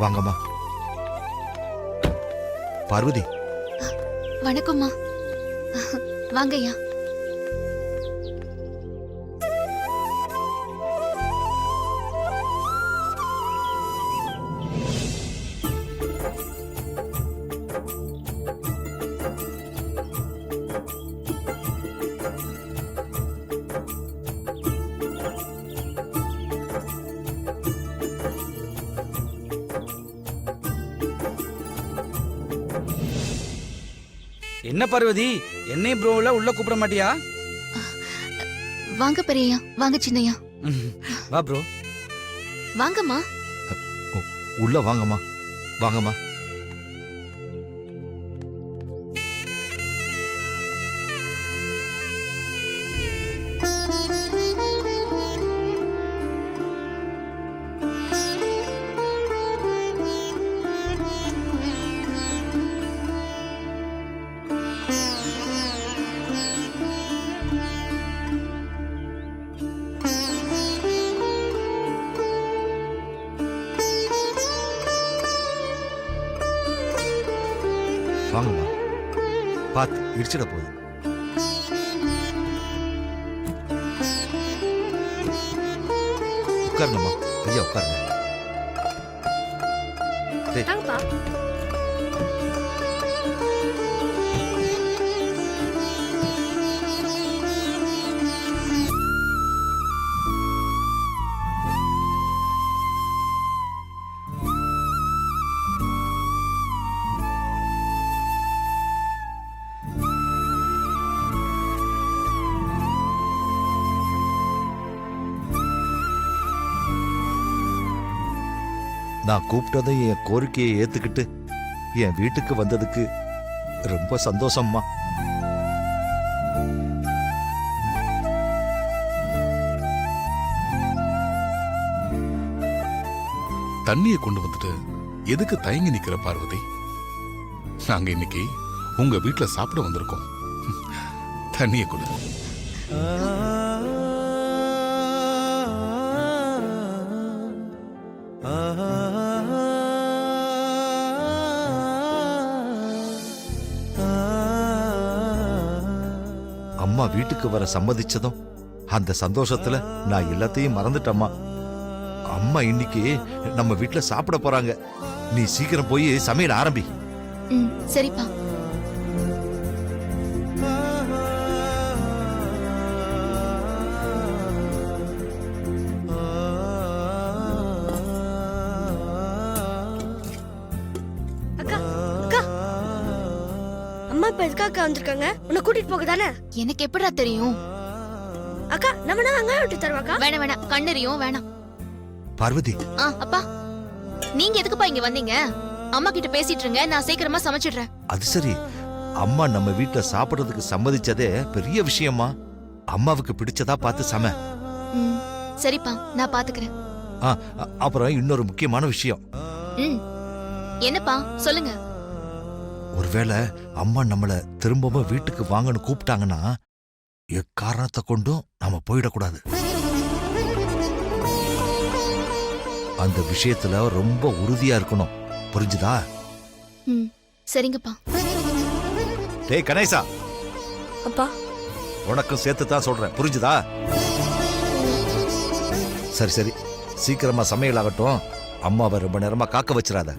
வாங்கம்மா. பார்வதி. வணக்கம்மா. வாங்கய்யா. என்ன பார்வதி, என்னை ப்ரோல உள்ள கூப்பிட மாட்டியா? வாங்க பெரியய்யா, வாங்க சின்னையா. வா ப்ரோ. வாங்கம்மா. உள்ள வாங்கம்மா. வாங்கம்மா. வாங்கம்மா. பார்த்து இடிச்சிட போகுது. உட்காருங்கம்மா. ஐயா உட்காருங்க. நான் கூப்பிட்டதை என் கோரிக்கையை ஏத்துக்கிட்டு என் வீட்டுக்கு வந்ததுக்கு ரொம்ப சந்தோஷம்மா. தண்ணியை கொண்டு வந்துட்டு எதுக்கு தயங்கி நிக்கிற பார்வதி? நாங்க இன்னைக்கு உங்க வீட்டுல சாப்பிட வந்திருக்கோம். தண்ணியை கொடு. அம்மா வீட்டுக்கு வர சம்மதிச்சதும் அந்த சந்தோஷத்துல நான் எல்லாத்தையும் மறந்துட்டம்மா. அம்மா இன்னைக்கு நம்ம வீட்டுல சாப்பிட போறாங்க. நீ சீக்கிரம் போய் சமையல் ஆரம்பி. சரிப்பா. அம்மா இப்ப எதுக்காக வந்திருக்காங்க? உன்னை கூட்டிட்டு போக தானே? எனக்கு எப்படிடா தெரியும்? அக்கா நம்ம அங்க விட்டு தருவாக்கா? வேணாம் வேணாம், கண்ணறியும் வேணாம். பார்வதி. அப்பா, நீங்க எதுக்குப்பா இங்க வந்தீங்க? அம்மா கிட்ட பேசிட்டு இருங்க, நான் சீக்கிரமா சமைச்சிடுறேன். அது சரி, அம்மா நம்ம வீட்டுல சாப்பிடுறதுக்கு சம்மதிச்சதே பெரிய விஷயமா. அம்மாவுக்கு பிடிச்சதா பார்த்து சம. சரிப்பா, நான் பாத்துக்கிறேன். அப்புறம் இன்னொரு முக்கியமான விஷயம். என்னப்பா சொல்லுங்க. ஒருவேளை அம்மா நம்மள திரும்பவும் வீட்டுக்கு வாங்கன்னு கூப்பிட்டாங்கன்னா எக்காரணத்தை கொண்டும் நாம போயிடக்கூடாது. அந்த விஷயத்துல ரொம்ப உறுதியா இருக்கணும். புரிஞ்சுதா? சரிங்கப்பா. டேய் கணேசா. அப்பா, உனக்கும் சேர்த்து தான் சொல்றேன். புரிஞ்சுதா? சரி சரி, சீக்கிரமா சமையல் ஆகட்டும். அம்மாவை ரொம்ப நேரமா காக்க வச்சிடாத.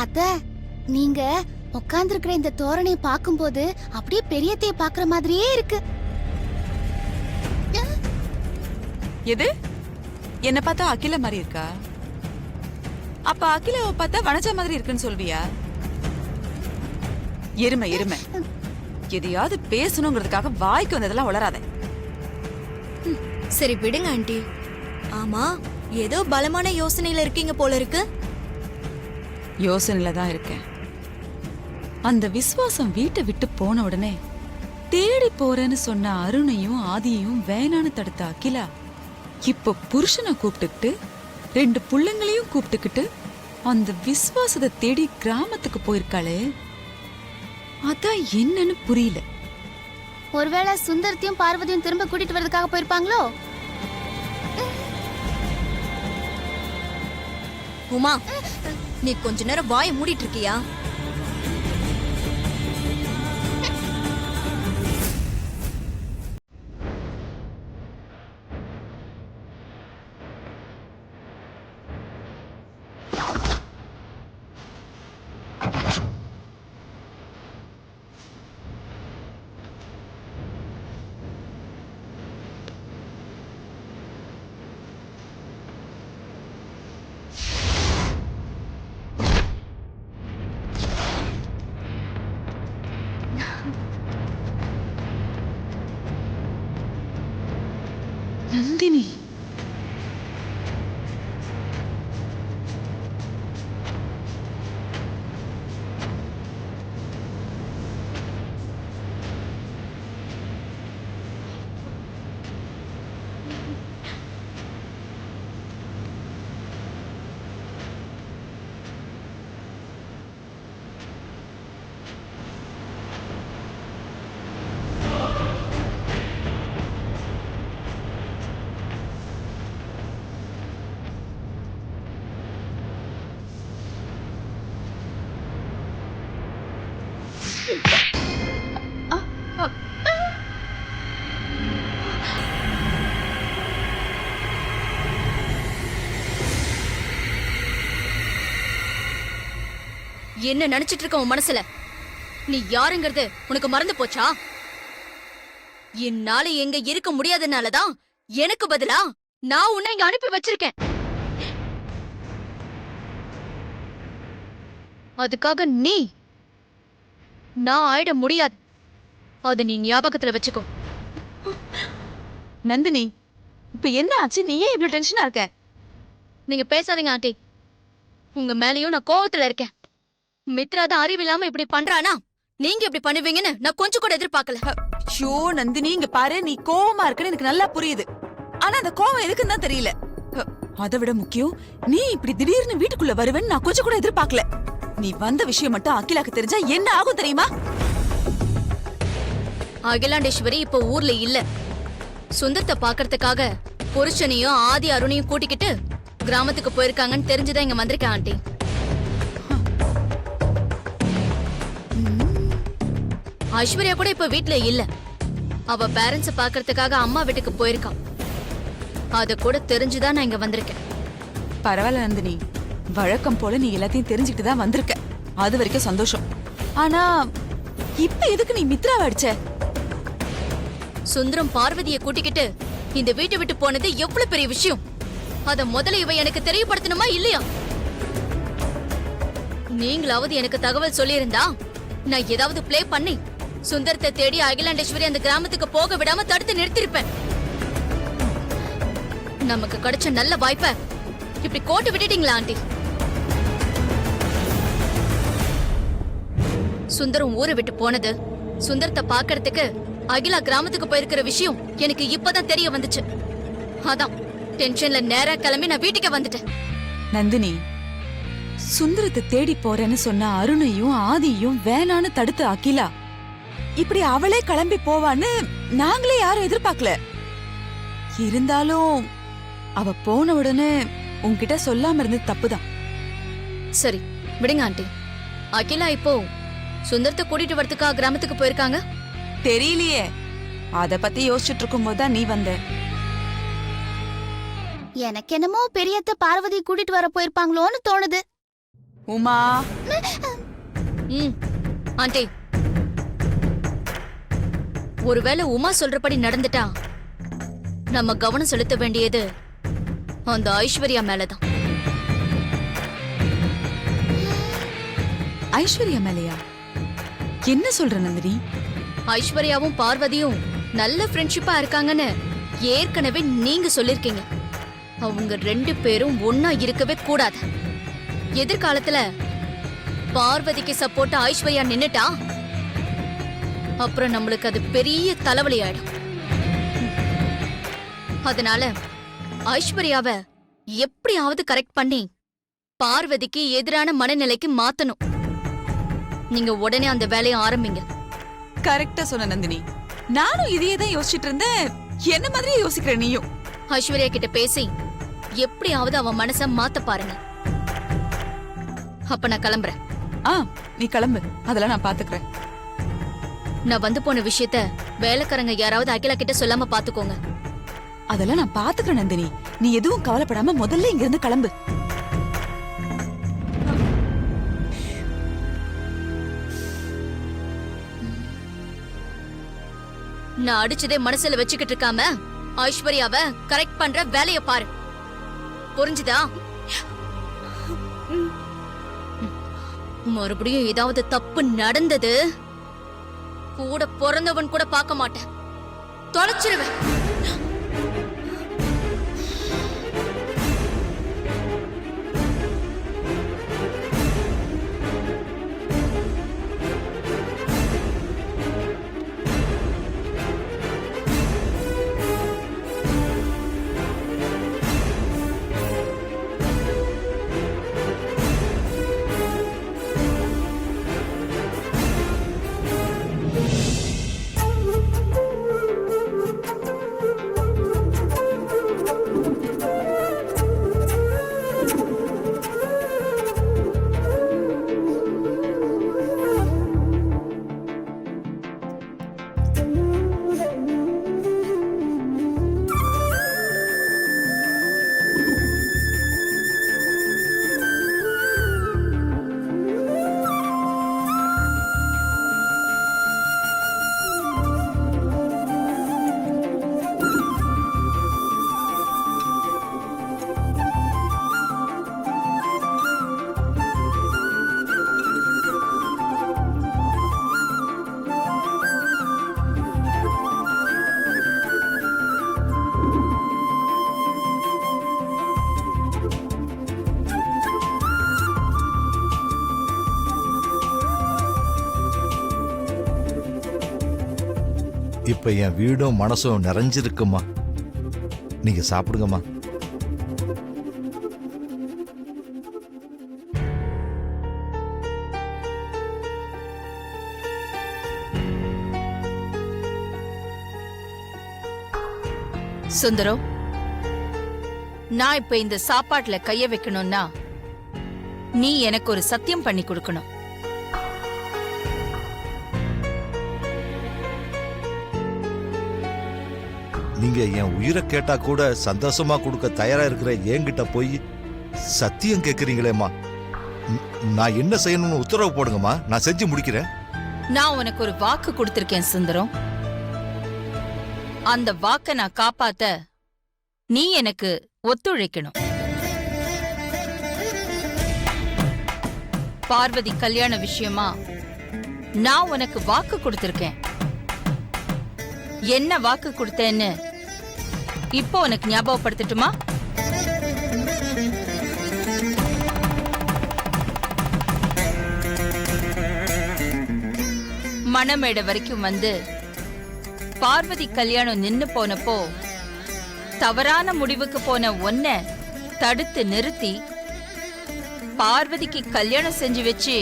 அத்த, நீங்க உட்கார்ந்திருக்கிற இந்த தோரணையை பார்க்கும்போது அப்படியே பெரியத்தைய பாக்குற மாதிரியே இருக்கு. எது? என்ன பார்த்தா அகில மாதிரி இருக்கா? அப்ப அகிலாவை பார்த்தா வனஜா மாதிரி இருக்குன்னு சொல்வியா? எருமை எருமை எதையாவது பேசணுங்கிறதுக்காக வாய்க்கு வந்ததெல்லாம் வளராத. சரி விடுங்க ஆண்டி. ஆமா, ஏதோ பலமான யோசனையில இருக்கீங்க போல இருக்கு. யோசனையில தான் இருக்கேன். அந்த விசுவாசம் வீட்டை விட்டு போன உடனே தேடி போறேன்னு சொன்ன அருணையும் ஆதியையும் வேணான்னு தடுத்த அகிலா இப்போ புருஷனை கூப்பிட்டுக்கிட்டு 2 புள்ளைங்களையும் கூப்பிட்டுக்கிட்டு அந்த விசுவாசத்தை தேடி கிராமத்துக்கு போயிருக்காளே, அதான் என்னன்னு புரியல. ஒருவேளை சுந்தரத்தையும் பார்வதியும் திரும்ப கூட்டிட்டு வரதுக்காக போயிருப்பாங்களோ? உமா, நீ கொஞ்ச நேரம் வாயை மூடிட்டு இருக்கியா? நந்தினி, என்ன நினைச்சிட்டு இருக்க உன் மனசுல? நீ யாருங்கிறது உனக்கு மறந்து போச்சா? என்னால எங்க இருக்க முடியாதனாலதான் எனக்கு பதிலா நான் உன்னை இங்க அனுப்பி வச்சிருக்கேன். அதுக்காக நான் ஆயிட முடியாது. அது நீ ஞாபகத்துல வச்சுக்கோ. நந்தினி, இப்ப என்ன ஆச்சு? நீ ஏன் இவ்வளவு டென்ஷனா இருக்க? நீங்க பேசாதீங்க ஆண்டி. உங்க மேலயும் நான் கோவத்துல இருக்கேன். மித்ரா தான் அறிவில்லாம இப்படி பண்றானா, நீங்க இப்படி பண்ணுவீங்கன்னு நான் கொஞ்சம் கூட எதிர்பார்க்கல. ஷோ நந்தினி, இங்க பாரு, நீ கோவமா இருக்குன்னு எனக்கு நல்லா புரியுது. ஆனா அந்த கோவம் எதுக்குன்னு தான் தெரியல. அதை விட முக்கியம், நீ இப்படி திடீர்னு வீட்டுக்குள்ள வருவேன்னு நான் கொஞ்சம் கூட எதிர்பார்க்கல. நீ வந்த விஷயம் மட்டும் அகிலாக்கு தெரிஞ்சா என்ன ஆகும் தெரியுமா? அகிலாண்டேஸ்வரி இப்ப ஊர்ல இல்ல. சுந்தரத்தை பாக்குறதுக்காக புருஷனையும் ஆதி அருணையும் கூட்டிக்கிட்டு கிராமத்துக்கு போயிருக்காங்கன்னு தெரிஞ்சுதான் இங்க வந்திருக்கேன் ஆண்டி. ஐஸ்வர்யா கூட இப்ப வீட்ல இல்ல. அவ பேரண்ட்ஸ பாக்குறதுக்காக அம்மா வீட்டுக்கு போயிருக்கான். அத கூட தெரிஞ்சுதான் நான் இங்க வந்திருக்கேன். பரவாயில்ல நந்தினி, வழக்கம் போல நீ எல்லாத்தையும் தெரிஞ்சுக்கிட்டு தான் வந்திருக்க. அது வரைக்கும் சந்தோஷம். ஆனா இப்ப எதுக்கு நீ மித்ராவை அடிச்ச? சுந்தரம் பார்வதியை கூட்டிக்கிட்டு இந்த வீட்டை விட்டு போனது எவ்வளவு பெரிய விஷயம். அத முதல்ல இவ எனக்கு தெரியப்படுத்தணுமா இல்லையா? நீங்களாவது எனக்கு தகவல் சொல்லியிருந்தா நான் ஏதாவது பிளே பண்ணி சுந்தரத்தை தேடி அகிலாண்டேஸ்வரி அந்த கிராமத்துக்கு போக விடாம தடுத்து நிறுத்திருப்பேன். நமக்கு கிடைச்ச நல்ல வாய்ப்பை இப்படி கோட்டு விட்டுட்டீங்களா ஆண்டி? சுந்தரம் ஊரை விட்டு போனது, சுந்தரத்தை பாக்குறதுக்கு அகிலா கிராமத்துக்கு போயிருக்கிற விஷயம் எனக்கு இப்பதான் தெரிய வந்துச்சு. அதான் டென்ஷன்ல நேரா கிளம்பி நான் வீட்டுக்கு வந்துட்டேன். நந்தினி, சுந்தரத்தை தேடி போறேன்னு சொன்ன அருணையும் ஆதியும் வேணான்னு தடுத்து அகிலா இப்படி அவளே கிளம்பி போவான்னு நாங்களே யாரும் எதிர்பார்க்கல. இருந்தாலும் அவ போன உடனே உன்கிட்ட சொல்லாம இருந்தது தப்புதான். சரி விடுங்க ஆண்டி. அகிலா இப்போ சுந்தரத்தை கூட்டிட்டு வரதுக்கா கிராமத்துக்கு போயிருக்காங்க? தெரியலையே. அத பத்தி யோசிச்சுட்டு இருக்கும் போதுதான் நீ வந்த. எனக்கு என்னமோ பெரியத்த பார்வதி கூட்டிட்டு வர போயிருப்பாங்களோன்னு தோணுது. உமா, ஆண்டி, ஒருவேளை உமா சொல்றபடி நடந்துட்டா நம்ம கவனம் செலுத்த வேண்டியது அந்த ஐஸ்வர்யா மேலதான். ஐஸ்வர்யா மேலையா? என்ன சொல்ற நந்தினி? ஐஸ்வர்யாவும் பார்வதியும் நல்ல ஃப்ரெண்ட்ஷிப்பா இருக்காங்கன்னு ஏற்கனவே நீங்க சொல்லிருக்கீங்க. அவங்க 2 பேரும் ஒன்னா இருக்கவே கூடாது. எதிர்காலத்துல பார்வதிக்கு சப்போர்ட்டா ஐஸ்வர்யா நின்னுட்டா அப்புறம் நம்மளுக்கு அது பெரிய தலைவலி ஆயிடும். அதனால ஐஸ்வர்யாவை எப்படியாவது கரெக்ட் பண்ணி பார்வதிக்கு எதிரான மனநிலைக்கு மாத்தணும். நீங்க உடனே அந்த வேலையை ஆரம்பிங்க. கரெக்டா சொன்ன நந்தினி. நானும் இதையே தான் யோசிச்சுட்டு இருந்தேன். என்ன மாதிரியே யோசிக்கிற நீயும். ஐஸ்வர்யா கிட்ட பேசி எப்படியாவது அவன் மனச மாத்த பாருங்க. அப்ப நான் கிளம்புறேன். நீ கிளம்பு, அதெல்லாம் நான் பாத்துக்கிறேன். நான் வந்து போன விஷயத்த வேலைக்காரங்க யாராவது அகிலா கிட்ட சொல்லாம பாத்துக்கோங்க. அதெல்லாம் நான் பாத்துக்கிறேன் நந்தினி. நீ எதுவும் கவலைப்படாம முதல்ல இங்க இருந்து கிளம்பு. நான் அடிச்சதே மனசுல வச்சுக்கிட்டு இருக்காம ஐஸ்வர்யாவை கரெக்ட் பண்ற வேலைய பாரு. புரிஞ்சுதா? மறுபடியும் ஏதாவது தப்பு நடந்தது கூட பிறந்தவன் கூட பார்க்க மாட்டேன், தொலைச்சிருவேன். இப்ப என் வீடும் மனசும் நிறைஞ்சிருக்குமா. நீங்க சாப்பிடுங்கம்மா. சுந்தரம், நான் இப்ப இந்த சாப்பாட்டுல கைய வைக்கணும்னா நீ எனக்கு ஒரு சத்தியம் பண்ணி கொடுக்கணும். நீங்க என் உயிரை கேட்டா கூட சந்தோஷமா கொடுக்க தயாரா இருக்கிற என்கிட்ட போய் சத்தியம் கேக்குறீங்களேம்மா. நான் என்ன செய்யணும்னு உத்தரவு போடுங்கம்மா, நான் செஞ்சு முடிக்கிறேன். நான் உனக்கு ஒரு வாக்கு கொடுத்திருக்கேன் சுந்தரம். அந்த வாக்க நான் காப்பாத்த நீ எனக்கு ஒத்துழைக்கணும். பார்வதி கல்யாண விஷயமா நான் உனக்கு வாக்கு கொடுத்திருக்கேன். என்ன வாக்கு கொடுத்தேன்னு இப்போ உனக்கு ஞாபகப்படுத்தட்டுமா? மணமேடை வரைக்கும் வந்து பார்வதி கல்யாணம் நின்னு போனப்போ தவறான முடிவுக்கு போன ஒன்ன தடுத்து நிறுத்தி பார்வதிக்கு கல்யாணம் செஞ்சு வச்சு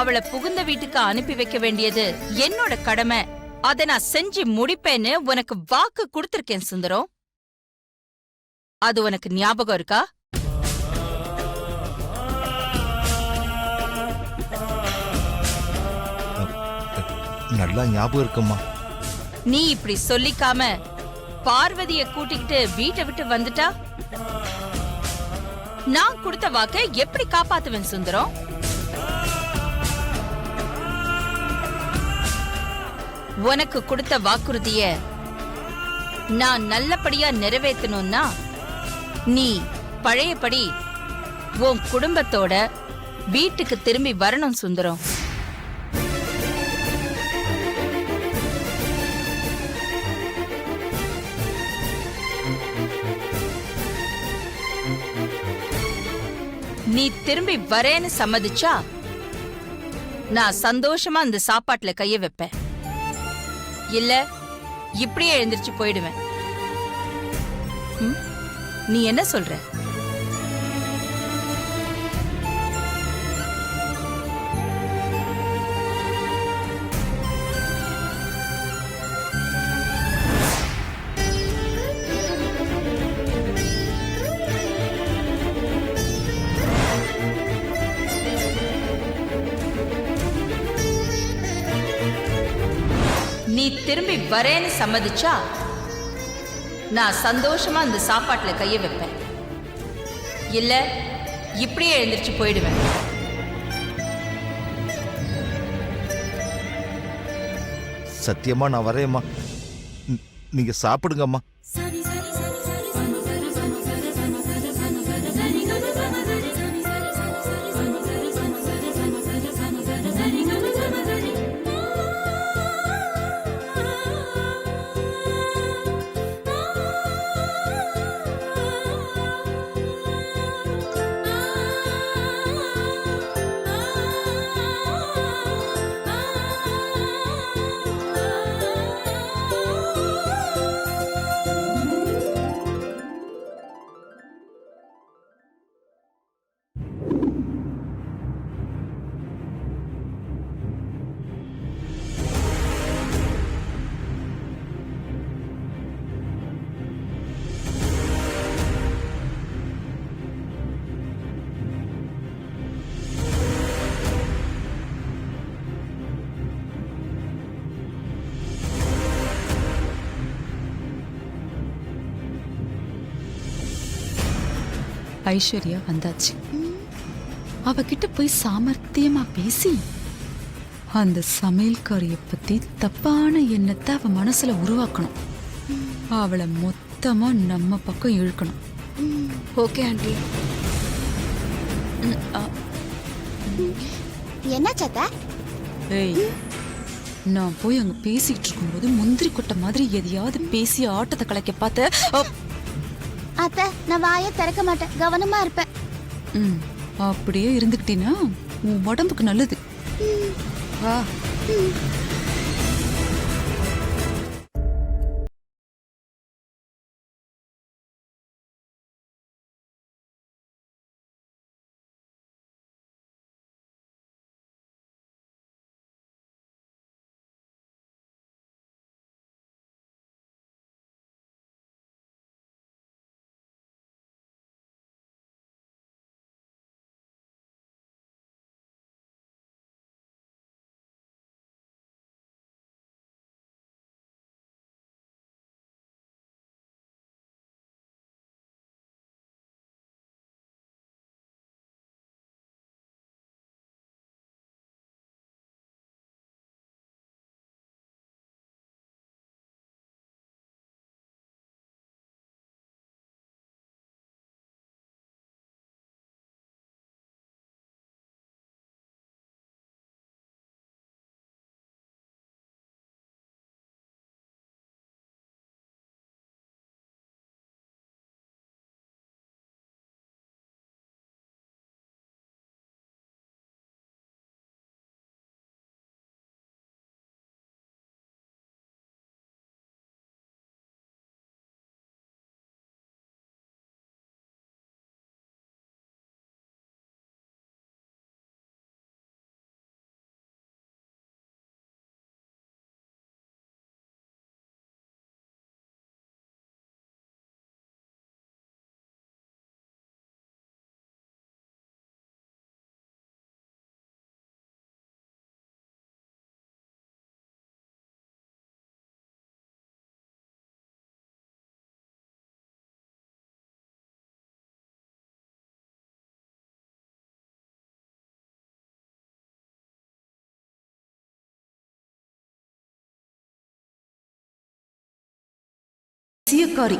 அவளை புகுந்த வீட்டுக்கு அனுப்பி வைக்க வேண்டியது என்னோட கடமை. அதை நான் செஞ்சு முடிப்பேன்னு உனக்கு வாக்கு கொடுத்திருக்கேன் சுந்தரம். அது உனக்கு ஞாபகம் இருக்கா? நல்லா ஞாபகம் இருக்குமா. நீ இப்படி சொல்லிக்காம பார்வதிய கூட்டிக்கிட்டு வீட்டை விட்டு வந்துட்டா நான் கொடுத்த வாக்கை எப்படி காப்பாத்துவேன் சுந்தரம்? உனக்கு கொடுத்த வாக்குறுதிய நான் நல்லபடியா நிறைவேற்றணும்னா நீ பழையபடி உன் குடும்பத்தோட வீட்டுக்கு திரும்பி வரணும் சுந்தரம். நீ திரும்பி வரேன்னு சம்மதிச்சா நான் சந்தோஷமா அந்த சாப்பாட்டுல கைய வைப்பேன். இல்ல இப்படியே எழுந்திருச்சு போயிடுவேன். நீ என்ன சொல்ற? நீ திரும்பி வரேன்னு சம்மதிச்சா நான் சந்தோஷமா அந்த சாப்பாட்டுல கைய வைப்பேன். இல்ல இப்படியே எழுந்திருச்சு போயிடுவேன். சத்தியமா நான் வரேம்மா. நீங்க சாப்பிடுங்கம்மா. ஐஸ்வர்யா வந்தாச்சு. அவகிட்ட போய் சாமர்த்தியமா பேசி அந்த சமையல்காரிய பத்தி தப்பான எண்ணத்தை அவ மனசுல உருவாக்கணும். அவளை மொத்தமா நம்ம பக்கம் இழுக்கணும். Okay aunty. என்ன சத்தா? ஏய், நான் போய் அங்க பேசிட்டு இருக்கும்போது முந்திரி கொட்டை மாதிரி எதையாவது பேசி ஆட்டத்தை கலைக்க பார்த்த. அத்தை, நான் வாயை திறக்க மாட்டேன், கவனமா இருப்பேன். அப்படியே இருந்துக்கிட்டீன்னா உன் உடம்புக்கு நல்லது. வா. சீயக்காரி